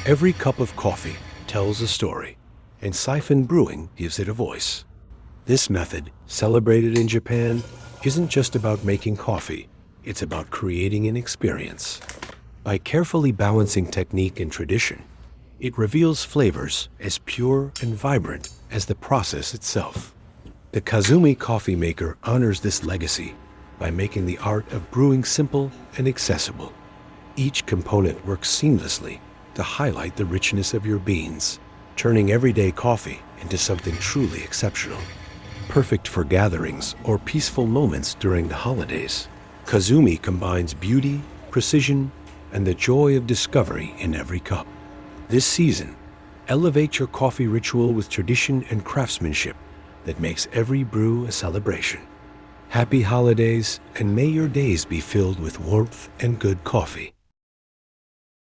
Every cup of coffee tells a story, and siphon brewing gives it a voice. This method, celebrated in Japan, isn't just about making coffee, it's about creating an experience. By carefully balancing technique and tradition, it reveals flavors as pure and vibrant as the process itself. The Kazumi Coffee maker honors this legacy by making the art of brewing simple and accessible. Each component works seamlessly to highlight the richness of your beans, turning everyday coffee into something truly exceptional. Perfect for gatherings or peaceful moments during the holidays, Kazumi combines beauty, precision, and the joy of discovery in every cup. This season, elevate your coffee ritual with tradition and craftsmanship that makes every brew a celebration. Happy holidays, and may your days be filled with warmth and good coffee.